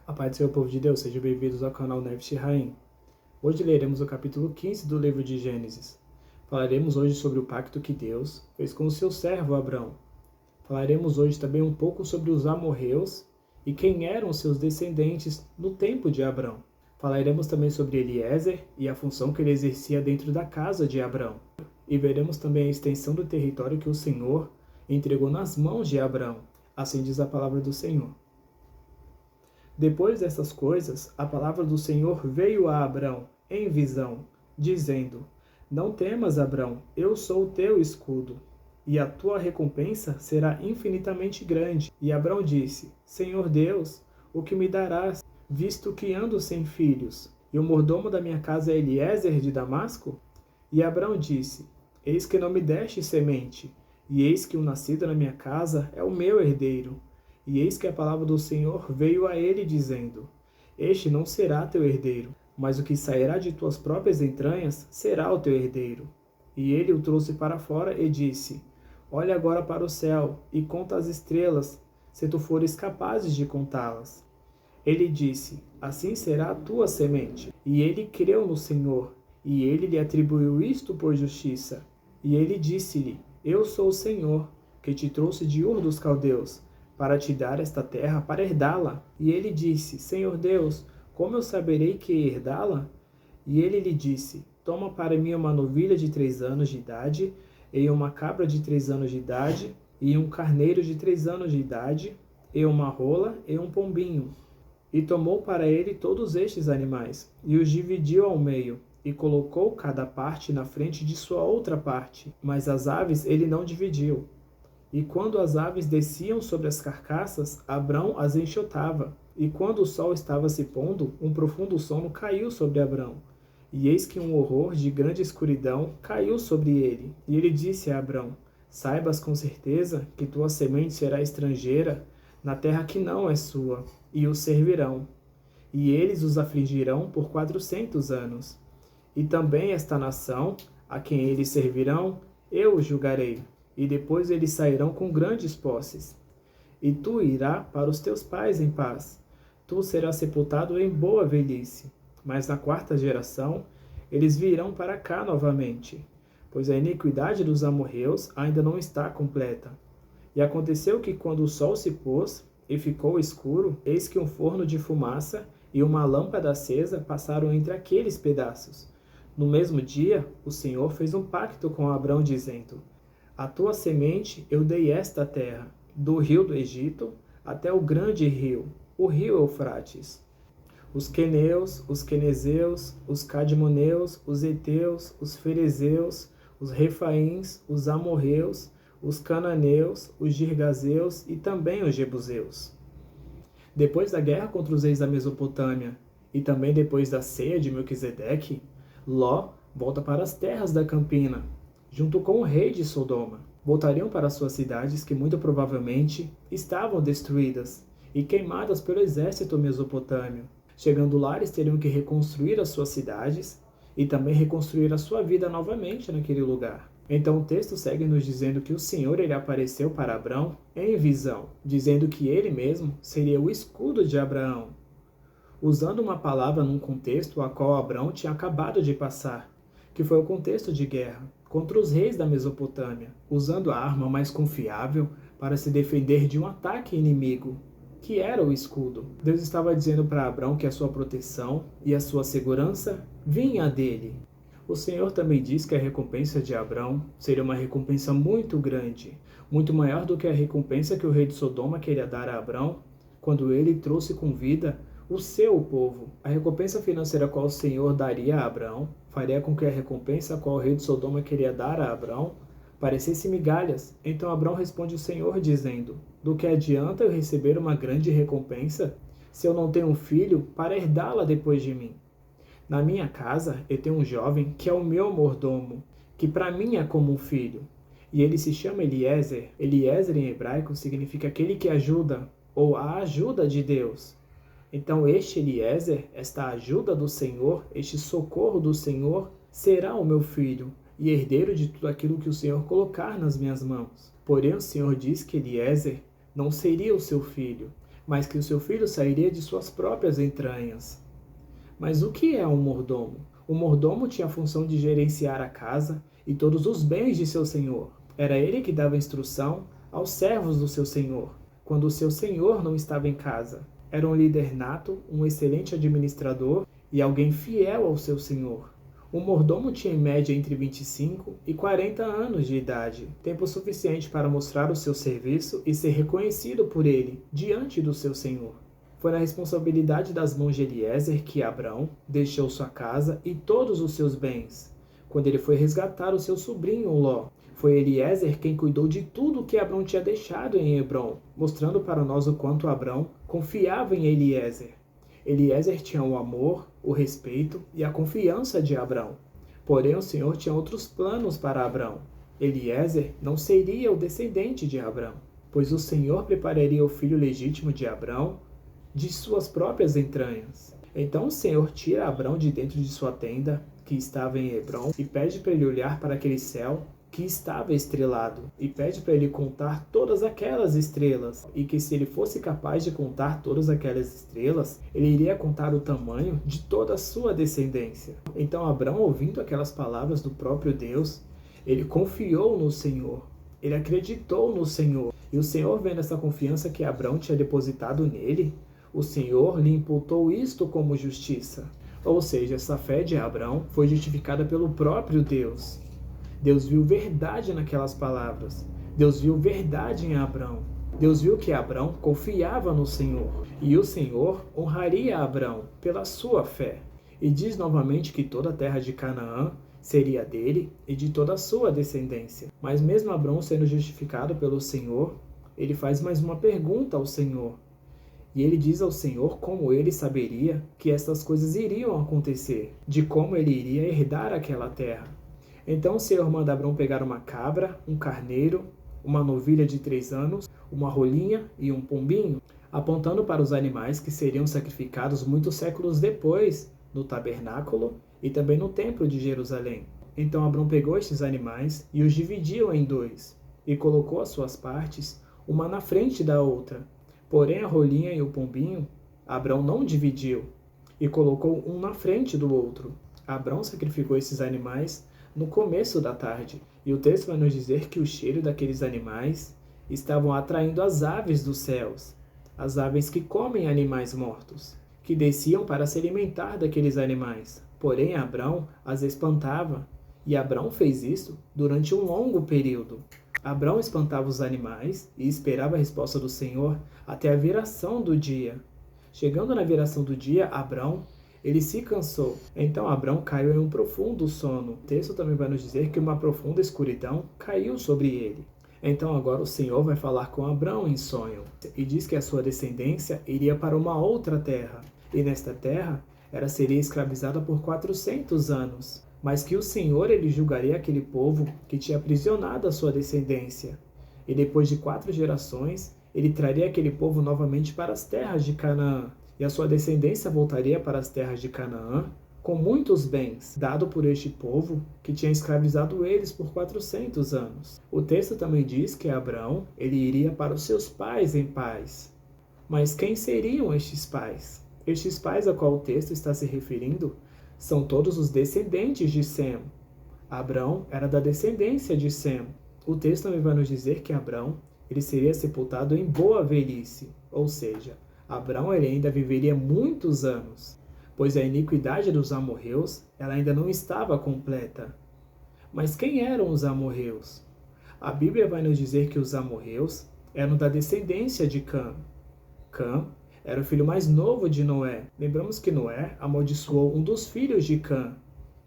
A paz do Senhor, povo de Deus, sejam bem-vindos ao canal Neves Shiraim. Hoje leremos o capítulo 15 do livro de Gênesis. Falaremos hoje sobre o pacto que Deus fez com o seu servo Abrão. Falaremos hoje também um pouco sobre os amorreus e quem eram seus descendentes no tempo de Abrão. Falaremos também sobre Eliezer e a função que ele exercia dentro da casa de Abrão. E veremos também a extensão do território que o Senhor entregou nas mãos de Abrão. Assim diz a palavra do Senhor. Depois dessas coisas, a palavra do Senhor veio a Abrão em visão, dizendo: Não temas, Abrão, eu sou o teu escudo, e a tua recompensa será infinitamente grande. E Abrão disse: Senhor Deus, o que me darás, visto que ando sem filhos, e o mordomo da minha casa é Eliezer de Damasco? E Abrão disse: Eis que não me deste semente, e eis que o nascido na minha casa é o meu herdeiro. E eis que a palavra do Senhor veio a ele, dizendo: Este não será teu herdeiro, mas o que sairá de tuas próprias entranhas será o teu herdeiro. E ele o trouxe para fora e disse: Olha agora para o céu e conta as estrelas, se tu fores capazes de contá-las. Ele disse: Assim será a tua semente. E ele creu no Senhor, e ele lhe atribuiu isto por justiça. E ele disse-lhe: Eu sou o Senhor, que te trouxe de Ur dos Caldeus, para te dar esta terra para herdá-la. E ele disse: Senhor Deus, como eu saberei que herdá-la? E ele lhe disse: Toma para mim uma novilha de 3 anos de idade, e uma cabra de 3 anos de idade, e um carneiro de 3 anos de idade, e uma rola, e um pombinho. E tomou para ele todos estes animais, e os dividiu ao meio, e colocou cada parte na frente de sua outra parte. Mas as aves ele não dividiu. E quando as aves desciam sobre as carcaças, Abrão as enxotava. E quando o sol estava se pondo, um profundo sono caiu sobre Abrão. E eis que um horror de grande escuridão caiu sobre ele. E ele disse a Abrão: Saibas com certeza que tua semente será estrangeira na terra que não é sua, e os servirão. E eles os afligirão por 400 anos. E também esta nação, a quem eles servirão, eu os julgarei. E depois eles sairão com grandes posses. E tu irás para os teus pais em paz. Tu serás sepultado em boa velhice. Mas na 4ª geração, eles virão para cá novamente, pois a iniquidade dos amorreus ainda não está completa. E aconteceu que quando o sol se pôs e ficou escuro, eis que um forno de fumaça e uma lâmpada acesa passaram entre aqueles pedaços. No mesmo dia, o Senhor fez um pacto com Abrão, dizendo: A tua semente eu dei esta terra, do rio do Egito até o grande rio, o rio Eufrates. Os queneus, os quenezeus, os cadmoneus, os heteus, os ferezeus, os refaíns, os amorreus, os cananeus, os girgazeus e também os jebuseus. Depois da guerra contra os reis da Mesopotâmia e também depois da ceia de Melquisedeque, Ló volta para as terras da Campina, junto com o rei de Sodoma. Voltariam para suas cidades que muito provavelmente estavam destruídas e queimadas pelo exército mesopotâmio. Chegando lá, eles teriam que reconstruir as suas cidades e também reconstruir a sua vida novamente naquele lugar. Então o texto segue nos dizendo que o Senhor ele apareceu para Abrão em visão, dizendo que ele mesmo seria o escudo de Abraão, usando uma palavra num contexto a qual Abrão tinha acabado de passar, que foi o contexto de guerra contra os reis da Mesopotâmia, usando a arma mais confiável para se defender de um ataque inimigo, que era o escudo. Deus estava dizendo para Abrão que a sua proteção e a sua segurança vinha dele. O Senhor também diz que a recompensa de Abrão seria uma recompensa muito grande, muito maior do que a recompensa que o rei de Sodoma queria dar a Abrão quando ele trouxe com vida o seu povo. A recompensa financeira qual o Senhor daria a Abrão faria com que a recompensa qual o rei de Sodoma queria dar a Abrão parecesse migalhas. Então Abrão responde o Senhor dizendo: Do que adianta eu receber uma grande recompensa se eu não tenho um filho para herdá-la depois de mim? Na minha casa eu tenho um jovem que é o meu mordomo, que para mim é como um filho. E ele se chama Eliezer. Eliezer em hebraico significa aquele que ajuda, ou a ajuda de Deus. Então este Eliezer, esta ajuda do Senhor, este socorro do Senhor, será o meu filho e herdeiro de tudo aquilo que o Senhor colocar nas minhas mãos. Porém o Senhor diz que Eliezer não seria o seu filho, mas que o seu filho sairia de suas próprias entranhas. Mas o que é um mordomo? O mordomo tinha a função de gerenciar a casa e todos os bens de seu senhor. Era ele que dava instrução aos servos do seu senhor, quando o seu senhor não estava em casa. Era um líder nato, um excelente administrador e alguém fiel ao seu senhor. O mordomo tinha em média entre 25 e 40 anos de idade, tempo suficiente para mostrar o seu serviço e ser reconhecido por ele diante do seu senhor. Foi na responsabilidade das mãos de Eliezer que Abrão deixou sua casa e todos os seus bens, quando ele foi resgatar o seu sobrinho Ló. Foi Eliezer quem cuidou de tudo o que Abrão tinha deixado em Hebrom, mostrando para nós o quanto Abrão confiava em Eliezer. Eliezer tinha o amor, o respeito e a confiança de Abrão. Porém, o Senhor tinha outros planos para Abrão. Eliezer não seria o descendente de Abrão, pois o Senhor prepararia o filho legítimo de Abrão de suas próprias entranhas. Então o Senhor tira Abrão de dentro de sua tenda, que estava em Hebrom, e pede para ele olhar para aquele céu que estava estrelado, e pede para ele contar todas aquelas estrelas, e que se ele fosse capaz de contar todas aquelas estrelas, ele iria contar o tamanho de toda a sua descendência. Então Abrão, ouvindo aquelas palavras do próprio Deus, ele confiou no Senhor, ele acreditou no Senhor, e o Senhor, vendo essa confiança que Abrão tinha depositado nele, o Senhor lhe imputou isto como justiça. Ou seja, essa fé de Abrão foi justificada pelo próprio Deus. Deus viu verdade naquelas palavras. Deus viu verdade em Abrão. Deus viu que Abrão confiava no Senhor. E o Senhor honraria Abrão pela sua fé. E diz novamente que toda a terra de Canaã seria dele e de toda a sua descendência. Mas mesmo Abrão sendo justificado pelo Senhor, ele faz mais uma pergunta ao Senhor. E ele diz ao Senhor como ele saberia que estas coisas iriam acontecer, de como ele iria herdar aquela terra. Então o Senhor manda Abrão pegar uma cabra, um carneiro, uma novilha de 3 anos, uma rolinha e um pombinho, apontando para os animais que seriam sacrificados muitos séculos depois no tabernáculo e também no templo de Jerusalém. Então Abrão pegou estes animais e os dividiu em 2, e colocou as suas partes, uma na frente da outra. Porém a rolinha e o pombinho, Abrão não dividiu, e colocou um na frente do outro. Abrão sacrificou esses animais no começo da tarde, e o texto vai nos dizer que o cheiro daqueles animais estavam atraindo as aves dos céus, as aves que comem animais mortos, que desciam para se alimentar daqueles animais. Porém, Abrão as espantava, e Abrão fez isso durante um longo período. Abrão espantava os animais e esperava a resposta do Senhor até a viração do dia. Chegando na viração do dia, Abrão ele se cansou. Então Abrão caiu em um profundo sono. O texto também vai nos dizer que uma profunda escuridão caiu sobre ele. Então agora o Senhor vai falar com Abrão em sonho. E diz que a sua descendência iria para uma outra terra. E nesta terra, ela seria escravizada por 400 anos. Mas que o Senhor ele julgaria aquele povo que tinha aprisionado a sua descendência. E depois de 4 gerações, ele traria aquele povo novamente para as terras de Canaã. E a sua descendência voltaria para as terras de Canaã com muitos bens, dado por este povo que tinha escravizado eles por 400 anos. O texto também diz que Abrão ele iria para os seus pais em paz. Mas quem seriam estes pais? Estes pais a qual o texto está se referindo são todos os descendentes de Sem. Abrão era da descendência de Sem. O texto também vai nos dizer que Abrão ele seria sepultado em boa velhice, ou seja, Abrão ele ainda viveria muitos anos, pois a iniquidade dos amorreus ela ainda não estava completa. Mas quem eram os amorreus? A Bíblia vai nos dizer que os amorreus eram da descendência de Cã. Cã era o filho mais novo de Noé. Lembramos que Noé amaldiçoou um dos filhos de Cã,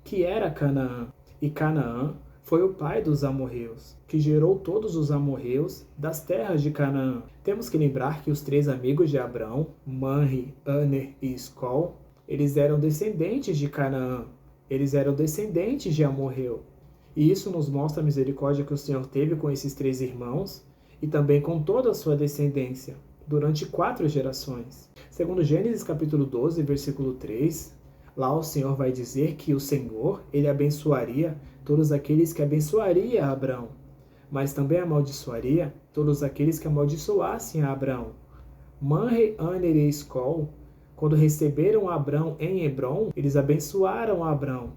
que era Canaã. E Canaã foi o pai dos amorreus, que gerou todos os amorreus das terras de Canaã. Temos que lembrar que os 3 amigos de Abrão, Manre, Aner e Escol, eles eram descendentes de Canaã. Eles eram descendentes de Amorreu. E isso nos mostra a misericórdia que o Senhor teve com esses 3 irmãos e também com toda a sua descendência, durante 4 gerações. Segundo Gênesis capítulo 12, versículo 3, lá o Senhor vai dizer que o Senhor, ele abençoaria todos aqueles que abençoaria a Abrão, mas também amaldiçoaria todos aqueles que amaldiçoassem a Abrão. Manre, Aner e Escol, quando receberam Abrão em Hebrom, eles abençoaram Abrão.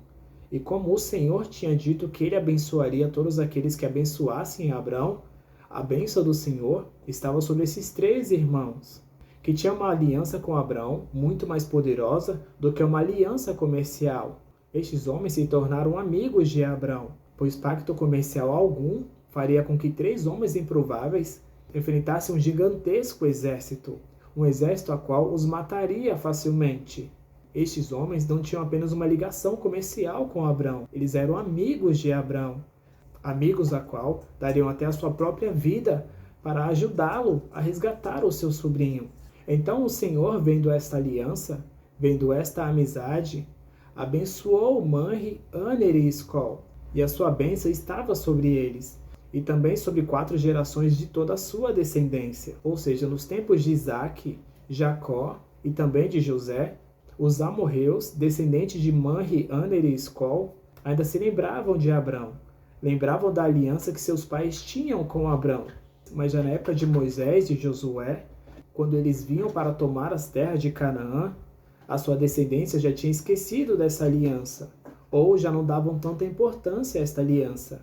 E como o Senhor tinha dito que ele abençoaria todos aqueles que abençoassem Abrão, a bênção do Senhor estava sobre esses 3 irmãos, que tinham uma aliança com Abrão muito mais poderosa do que uma aliança comercial. Estes homens se tornaram amigos de Abrão, pois pacto comercial algum faria com que 3 homens improváveis enfrentassem um gigantesco exército, um exército a qual os mataria facilmente. Estes homens não tinham apenas uma ligação comercial com Abrão, eles eram amigos de Abrão, amigos a qual dariam até a sua própria vida para ajudá-lo a resgatar o seu sobrinho. Então o Senhor, vendo esta aliança, vendo esta amizade, abençoou Manre, Aner e Escol, e a sua bênção estava sobre eles, e também sobre 4 gerações de toda a sua descendência. Ou seja, nos tempos de Isaque, Jacó e também de José, os amorreus, descendentes de Manre, Aner e Escol, ainda se lembravam de Abrão, lembravam da aliança que seus pais tinham com Abrão. Mas já na época de Moisés e Josué, quando eles vinham para tomar as terras de Canaã, a sua descendência já tinha esquecido dessa aliança, ou já não davam tanta importância a esta aliança,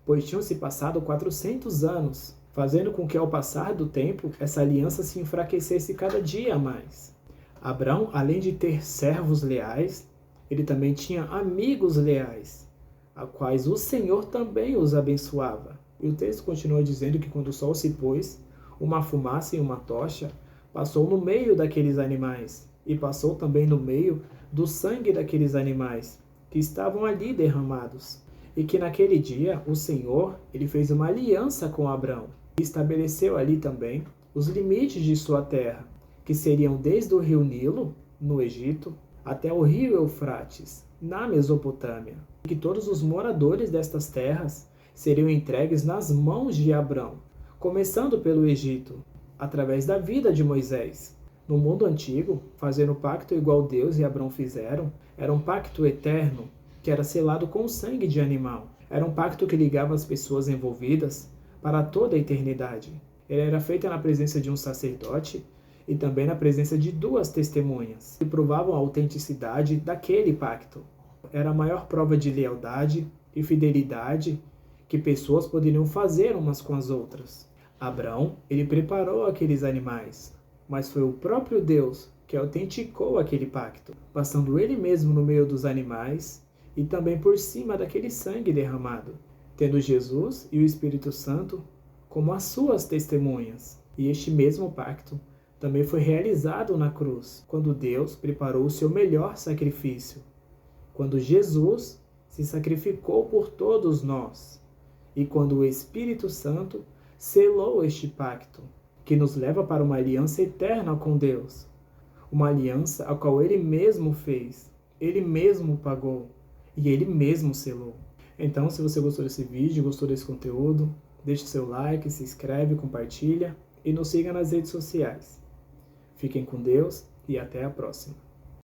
pois tinham se passado 400 anos, fazendo com que ao passar do tempo, essa aliança se enfraquecesse cada dia mais. Abrão, além de ter servos leais, ele também tinha amigos leais, a quais o Senhor também os abençoava. E o texto continua dizendo que quando o sol se pôs, uma fumaça e uma tocha passou no meio daqueles animais, e passou também no meio do sangue daqueles animais, que estavam ali derramados. E que naquele dia o Senhor ele fez uma aliança com Abrão, e estabeleceu ali também os limites de sua terra, que seriam desde o rio Nilo, no Egito, até o rio Eufrates, na Mesopotâmia, e que todos os moradores destas terras seriam entregues nas mãos de Abrão, começando pelo Egito, através da vida de Moisés. No mundo antigo, fazer o pacto igual Deus e Abrão fizeram, era um pacto eterno, que era selado com o sangue de animal. Era um pacto que ligava as pessoas envolvidas para toda a eternidade. Ele era feito na presença de um sacerdote e também na presença de 2 testemunhas, que provavam a autenticidade daquele pacto. Era a maior prova de lealdade e fidelidade que pessoas poderiam fazer umas com as outras. Abrão, ele preparou aqueles animais, mas foi o próprio Deus que autenticou aquele pacto, passando ele mesmo no meio dos animais e também por cima daquele sangue derramado, tendo Jesus e o Espírito Santo como as suas testemunhas. E este mesmo pacto também foi realizado na cruz, quando Deus preparou o seu melhor sacrifício, quando Jesus se sacrificou por todos nós, e quando o Espírito Santo selou este pacto, que nos leva para uma aliança eterna com Deus, uma aliança a qual Ele mesmo fez, Ele mesmo pagou e Ele mesmo selou. Então, se você gostou desse vídeo, gostou desse conteúdo, deixe seu like, se inscreve, compartilha e nos siga nas redes sociais. Fiquem com Deus e até a próxima.